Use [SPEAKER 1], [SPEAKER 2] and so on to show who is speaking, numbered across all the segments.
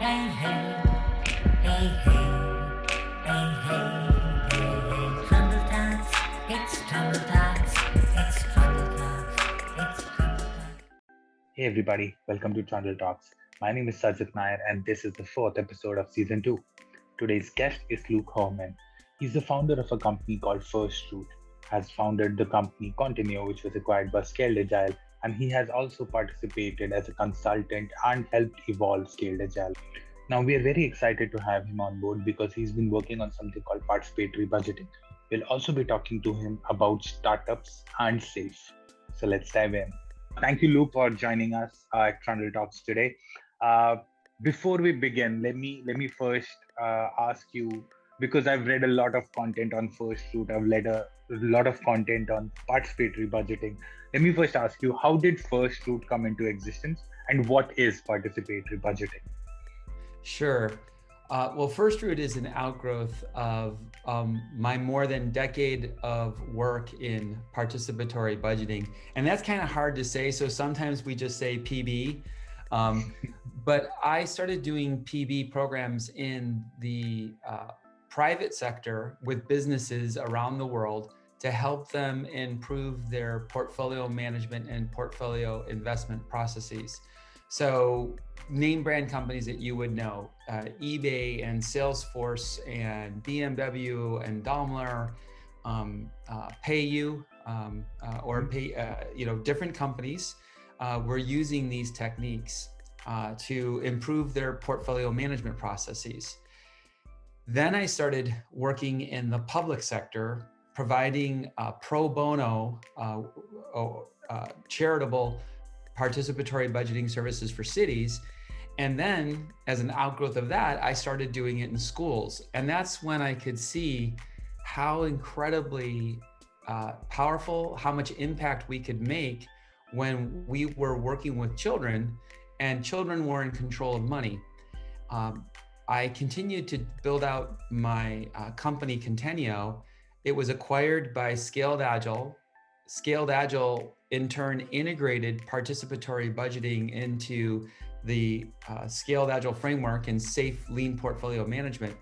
[SPEAKER 1] Hey, hey, hey, hey, hey, hey, hey, Trundle Talks, it's Trundle Talks, it's Trundle Talks, it's Trundle Talks.
[SPEAKER 2] Hey everybody, welcome to Trundle Talks. My name is Sajid Nair and this is the fourth episode of season 2. Today's guest is Luke Hohmann. He's the founder of a company called FirstRoot, has founded the company Conteneo, which was acquired by Scaled Agile, and he has also participated as a consultant and helped evolve Scaled Agile. Now we are very excited to have him on board because he's been working on something called participatory budgeting. We'll also be talking to him about startups and SAFe. So let's dive in. Thank you, Luke, for joining us at Trundle Talks today. Uh, Before we begin, let me first ask you, because I've read a lot of content on First Root, I've read a lot of content on participatory budgeting. Let me first ask you, how did First Root come into existence, and what is participatory budgeting?
[SPEAKER 3] Sure. Well, FirstRoot is an outgrowth of my more than decade of work in participatory budgeting. And that's kind of hard to say. So sometimes we just say PB. But I started doing PB programs in the private sector with businesses around the world to help them improve their portfolio management and portfolio investment processes. So name brand companies that you would know, eBay and Salesforce and BMW and Daimler, PayU, different companies were using these techniques to improve their portfolio management processes. Then I started working in the public sector, providing pro bono charitable participatory budgeting services for cities. And then as an outgrowth of that, I started doing it in schools. And that's when I could see how incredibly powerful, how much impact we could make when we were working with children and children were in control of money. I continued to build out my company Conteneo. It was acquired by Scaled Agile. Scaled Agile in turn integrated participatory budgeting into the Scaled Agile framework and SAFe lean portfolio management.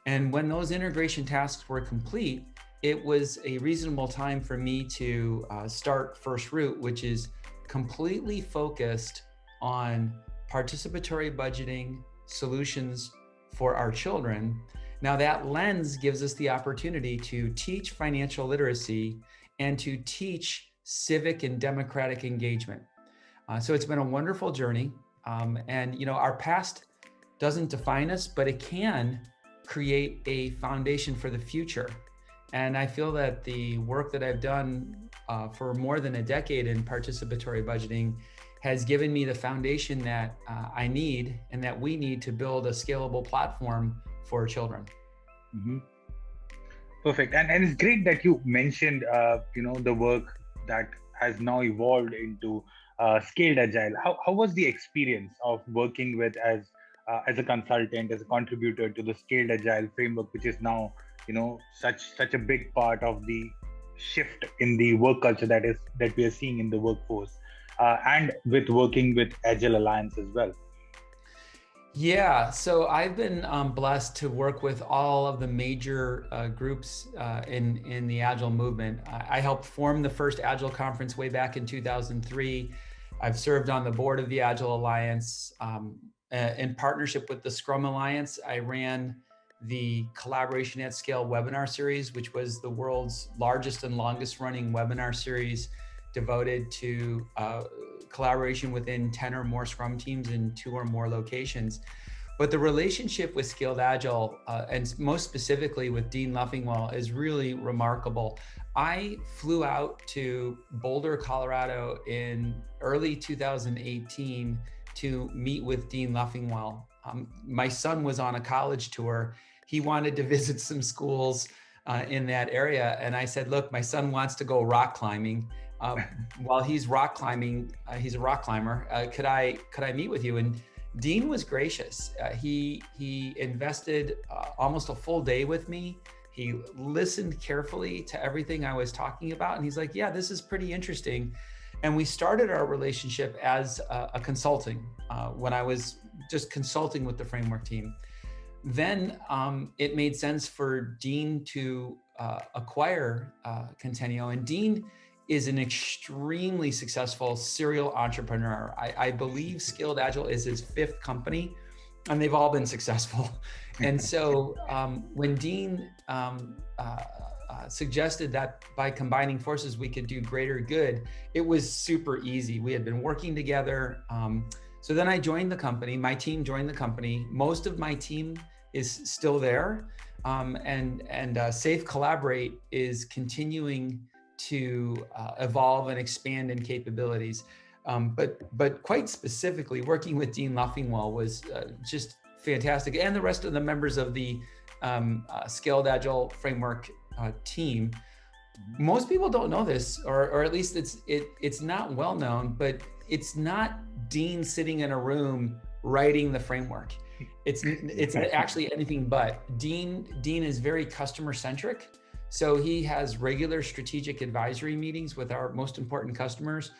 [SPEAKER 3] And when those integration tasks were complete, it was a reasonable time for me to start FirstRoot, which is completely focused on participatory budgeting solutions for our children. Now that lens gives us the opportunity to teach financial literacy and to teach civic and democratic engagement. So it's been a wonderful journey. And our past doesn't define us, but it can create a foundation for the future. And I feel that the work that I've done for more than a decade in participatory budgeting has given me the foundation that I need and that we need to build a scalable platform for children.
[SPEAKER 2] Mm-hmm. Perfect. And it's great that you mentioned, the work that has now evolved into Scaled Agile. How was the experience of working with as a consultant, as a contributor to the Scaled Agile framework, which is now, such a big part of the shift in the work culture that we are seeing in the workforce, and with working with Agile Alliance as well.
[SPEAKER 3] Yeah, so I've been blessed to work with all of the major groups in the Agile movement. I helped form the first Agile conference way back in 2003. I've served on the board of the Agile Alliance. In partnership with the Scrum Alliance, I ran the Collaboration at Scale webinar series, which was the world's largest and longest running webinar series devoted to collaboration within 10 or more Scrum teams in 2 or more locations. But the relationship with Scaled Agile, and most specifically with Dean Luffingwell, is really remarkable. I flew out to Boulder, Colorado in early 2018 to meet with Dean Luffingwell. My son was on a college tour. He wanted to visit some schools in that area. And I said, look, my son wants to go rock climbing. While he's rock climbing, he's a rock climber. Could I meet with you? And Dean was gracious. He invested almost a full day with me. He listened carefully to everything I was talking about. And he's like, yeah, this is pretty interesting. And we started our relationship as a consulting. When I was just consulting with the framework team. Then it made sense for Dean to acquire Conteneo, and Dean is an extremely successful serial entrepreneur. I believe Scaled Agile is his 5th company, and they've all been successful. And so when Dean suggested that by combining forces, we could do greater good, it was super easy. We had been working together. So then I joined the company, my team joined the company. Most of my team is still there. And SAFe Collaborate is continuing to evolve and expand in capabilities. But quite specifically, working with Dean Luffingwell was just fantastic. And the rest of the members of the Scaled Agile framework team. Most people don't know this, or at least it's not well known, but it's not Dean sitting in a room writing the framework. It's actually anything but. Dean is very customer centric. So he has regular strategic advisory meetings with our most important customers.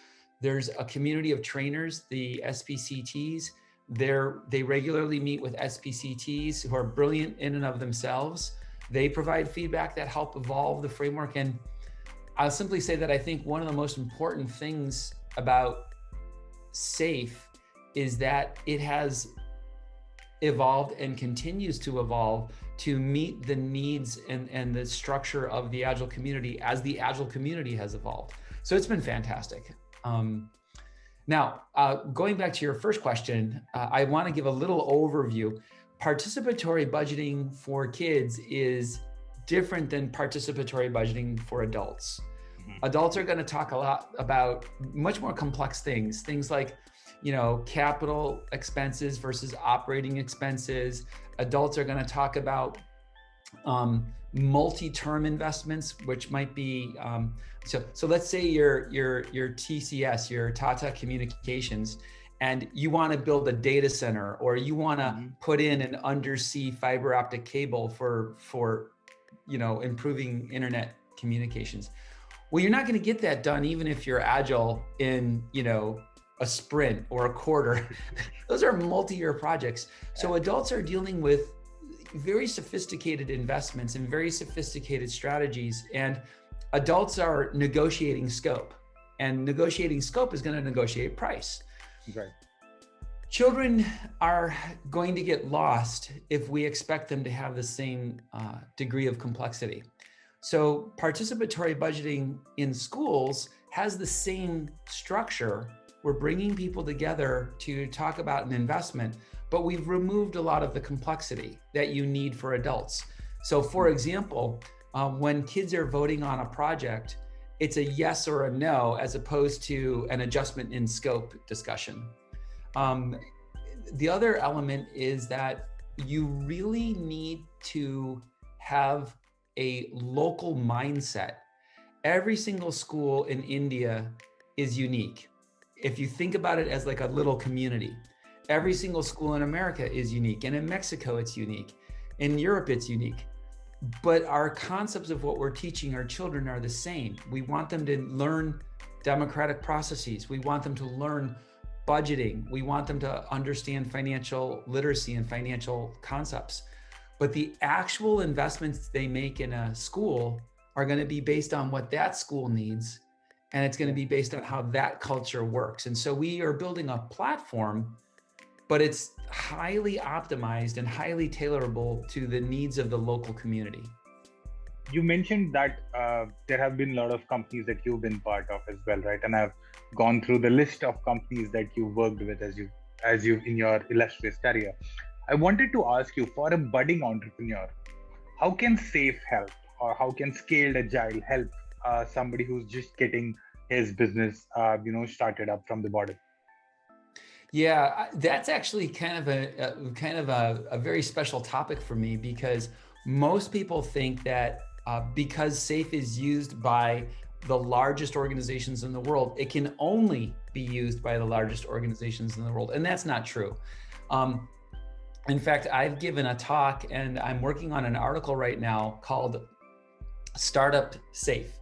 [SPEAKER 3] There's a community of trainers, the SPCTs. They regularly meet with SPCTs who are brilliant in and of themselves. They provide feedback that help evolve the framework. And I'll simply say that I think one of the most important things about SAFe is that it has evolved and continues to evolve to meet the needs and the structure of the Agile community as the Agile community has evolved. So it's been fantastic. Now, going back to your first question, I want to give a little overview. Participatory budgeting for kids is different than participatory budgeting for adults. Adults are going to talk a lot about much more complex things like, capital expenses versus operating expenses. Adults are going to talk about multi-term investments, which might be so let's say your TCS, your Tata Communications, and you want to build a data center, or you want to put in an undersea fiber optic cable for improving internet communications. Well, you're not going to get that done even if you're agile in a sprint or a quarter. Those are multi-year projects. So adults are dealing with very sophisticated investments and very sophisticated strategies, and adults are negotiating scope, and negotiating scope is going to negotiate price.
[SPEAKER 2] Right.
[SPEAKER 3] Children are going to get lost if we expect them to have the same degree of complexity. So participatory budgeting in schools has the same structure. We're bringing people together to talk about an investment, but we've removed a lot of the complexity that you need for adults. So for example, when kids are voting on a project, it's a yes or a no, as opposed to an adjustment in scope discussion. The other element is that you really need to have a local mindset. Every single school in India is unique. If you think about it as like a little community, every single school in America is unique. And in Mexico, it's unique. In Europe, it's unique. But our concepts of what we're teaching our children are the same. We want them to learn democratic processes. We want them to learn budgeting. We want them to understand financial literacy and financial concepts. But the actual investments they make in a school are going to be based on what that school needs. And it's going to be based on how that culture works. And so we are building a platform, but it's highly optimized and highly tailorable to the needs of the local community.
[SPEAKER 2] You mentioned that there have been a lot of companies that you've been part of as well, right? And I've gone through the list of companies that you worked with as you in your illustrious career. I wanted to ask you, for a budding entrepreneur, how can SAFe help, or how can Scaled Agile help somebody who's just getting his business, started up from the bottom?
[SPEAKER 3] Yeah, that's actually kind of a very special topic for me, because most people think that because SAFe is used by the largest organizations in the world, it can only be used by the largest organizations in the world, and that's not true. In fact, I've given a talk, and I'm working on an article right now called Startup SAFe,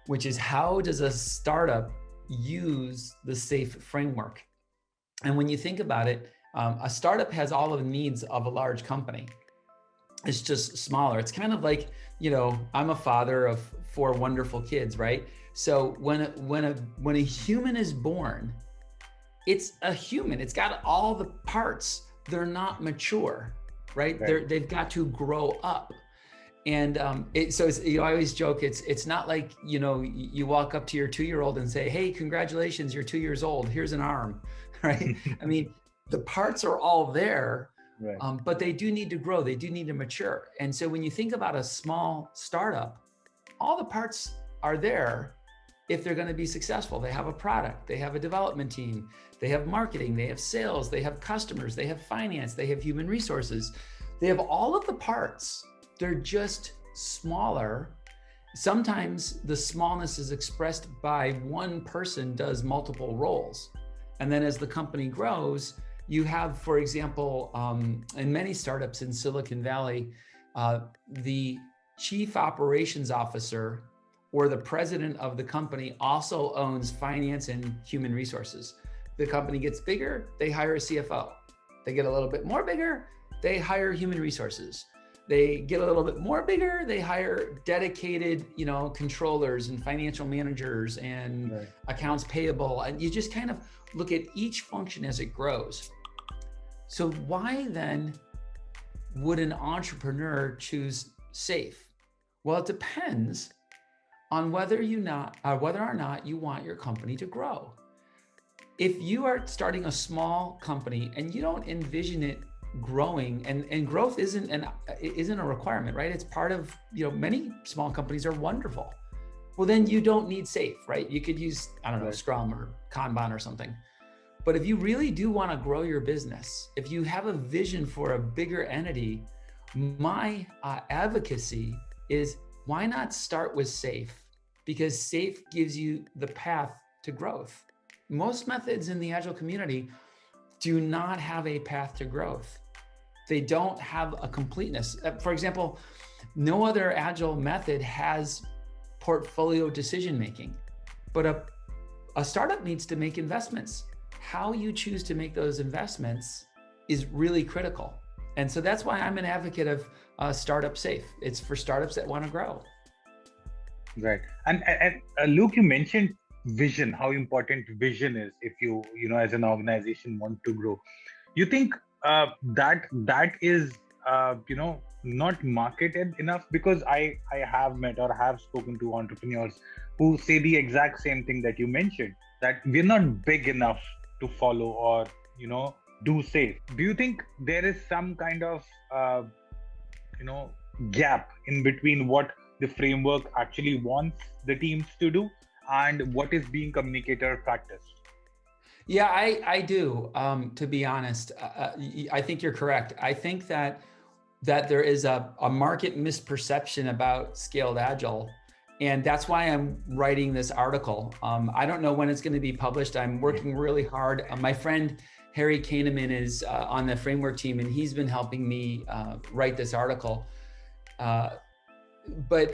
[SPEAKER 3] which is how does a startup use the SAFe framework? And when you think about it, A startup has all of the needs of a large company. It's just smaller. It's kind of like, I'm a father of 4 wonderful kids, right? So when a human is born, it's a human. It's got all the parts. They're not mature, right? They've got to grow up. And I always joke, it's not like, you walk up to your 2-year-old and say, hey, congratulations, you're 2 years old. Here's an arm, right? I mean, the parts are all there,
[SPEAKER 2] Right.
[SPEAKER 3] but they do need to grow. They do need to mature. And so when you think about a small startup, all the parts are there if they're going to be successful. They have a product, they have a development team, they have marketing, they have sales, they have customers, they have finance, they have human resources. They have all of the parts. They're just smaller. Sometimes the smallness is expressed by one person does multiple roles. And then as the company grows, you have, for example, in many startups in Silicon Valley, the chief operations officer or the president of the company also owns finance and human resources. The company gets bigger, they hire a CFO. They get a little bit more bigger, they hire human resources. They get a little bit more bigger, they hire dedicated, controllers and financial managers and
[SPEAKER 2] Right.
[SPEAKER 3] accounts payable. And you just kind of look at each function as it grows. So why then would an entrepreneur choose SAFe? Well, it depends on whether or not you want your company to grow. If you are starting a small company and you don't envision it growing, and growth isn't a requirement, right? It's part of, many small companies are wonderful. Well, then you don't need SAFe, right? You could use,
[SPEAKER 2] Right.
[SPEAKER 3] Scrum or Kanban or something. But if you really do want to grow your business, if you have a vision for a bigger entity, my advocacy is, why not start with SAFe? Because SAFe gives you the path to growth. Most methods in the Agile community do not have a path to growth. They don't have a completeness. For example, no other Agile method has portfolio decision-making, but a startup needs to make investments. How you choose to make those investments is really critical. And so that's why I'm an advocate of Startup SAFe. It's for startups that want to grow.
[SPEAKER 2] Right. And Luke, you mentioned vision, how important vision is if you as an organization want to grow. You think that is not marketed enough? Because I have met or have spoken to entrepreneurs who say the exact same thing that you mentioned, that we're not big enough to follow or do SAFe. Do you think there is some kind of gap in between what the framework actually wants the teams to do and what is being communicated or practiced?
[SPEAKER 3] Yeah, I do. To be honest, I think you're correct. I think that there is a market misperception about Scaled Agile. And that's why I'm writing this article. I don't know when it's going to be published. I'm working really hard. My friend Harry Kahneman is on the framework team, and he's been helping me write this article. But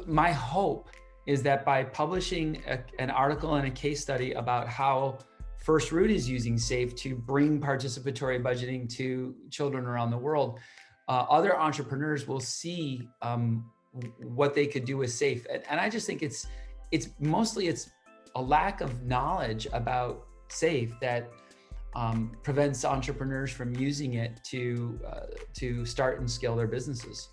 [SPEAKER 3] my hope is that by publishing an article and a case study about how FirstRoot is using SAFe to bring participatory budgeting to children around the world, other entrepreneurs will see what they could do with SAFe. And I just think it's mostly a lack of knowledge about SAFe that prevents entrepreneurs from using it to start and scale their businesses.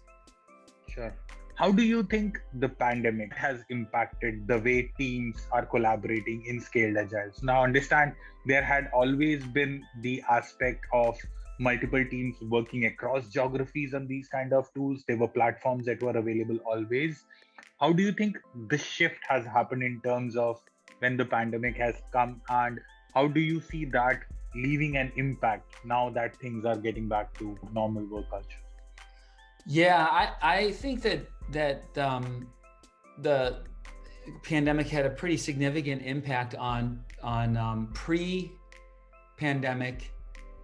[SPEAKER 2] Sure. How do you think the pandemic has impacted the way teams are collaborating in Scaled Agile? So now understand, there had always been the aspect of multiple teams working across geographies on these kind of tools. There were platforms that were available always. How do you think the shift has happened in terms of when the pandemic has come, and how do you see that leaving an impact now that things are getting back to normal work culture?
[SPEAKER 3] Yeah, I think that the pandemic had a pretty significant impact on pre-pandemic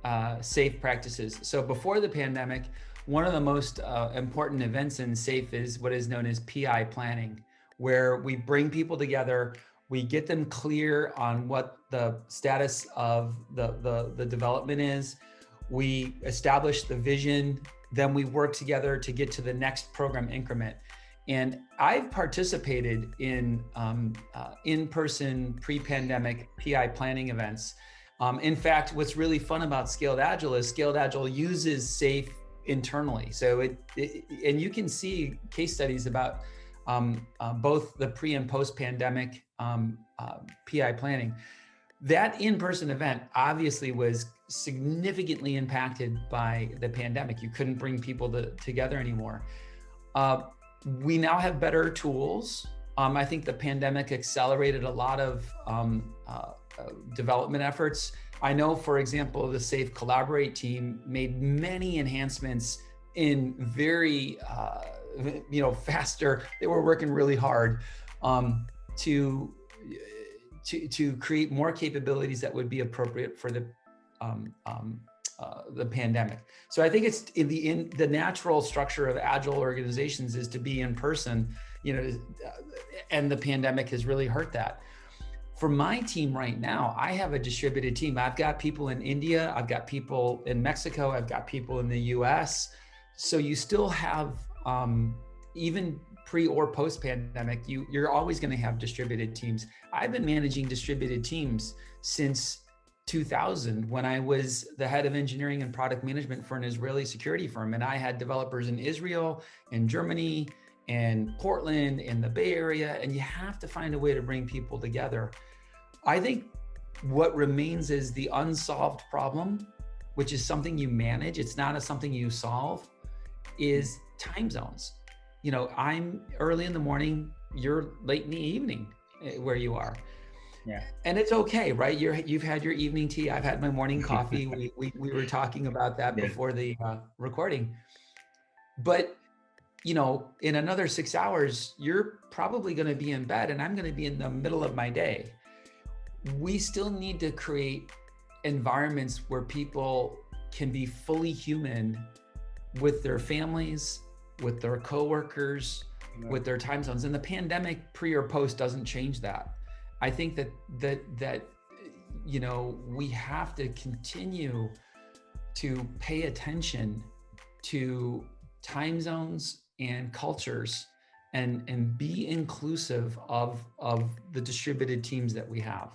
[SPEAKER 3] SAFe practices. So before the pandemic, one of the most important events in SAFe is what is known as PI planning, where we bring people together, We get them clear on what the status of the development is. We establish the vision, then we work together to get to the next program increment. And I've participated in in-person pre-pandemic PI planning events. In fact, what's really fun about Scaled Agile is Scaled Agile uses SAFe internally. So and you can see case studies about both the pre and post-pandemic PI planning. That in-person event obviously was significantly impacted by the pandemic. You couldn't bring people together anymore. We now have better tools. I think the pandemic accelerated a lot of development efforts. I know, for example, the SAFe Collaborate team made many enhancements in very, faster. They were working really hard to create more capabilities that would be appropriate for the pandemic. So I think it's in the natural structure of agile organizations is to be in person, and the pandemic has really hurt that. For my team right now, I have a distributed team. I've got people in India, I've got people in Mexico, I've got people in the US. So you still have, even pre or post pandemic, you're always going to have distributed teams. I've been managing distributed teams since 2000 when I was the head of engineering and product management for an Israeli security firm. And I had developers in Israel and Germany and Portland and the Bay Area, and you have to find a way to bring people together. I think what remains is the unsolved problem, which is something you manage. It's not something you solve, is time zones. I'm early in the morning, you're late in the evening where you are.
[SPEAKER 2] Yeah.
[SPEAKER 3] And it's okay, right? You've had your evening tea. I've had my morning coffee. we were talking about that before the recording. But, in another 6 hours, you're probably going to be in bed and I'm going to be in the middle of my day. We still need to create environments where people can be fully human with their families, with their coworkers, with their time zones. And the pandemic, pre or post, doesn't change that. I think that we have to continue to pay attention to time zones and cultures and be inclusive of the distributed teams that we have.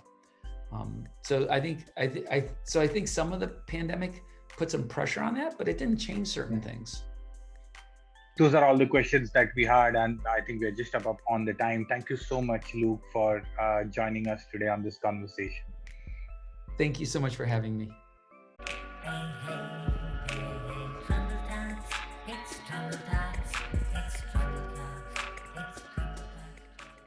[SPEAKER 3] So I think some of the pandemic put some pressure on that, but it didn't change certain things.
[SPEAKER 2] Those are all the questions that we had, and I think we're just about on the time. Thank you so much, Luke, for joining us today on this conversation.
[SPEAKER 3] Thank you so much for having me.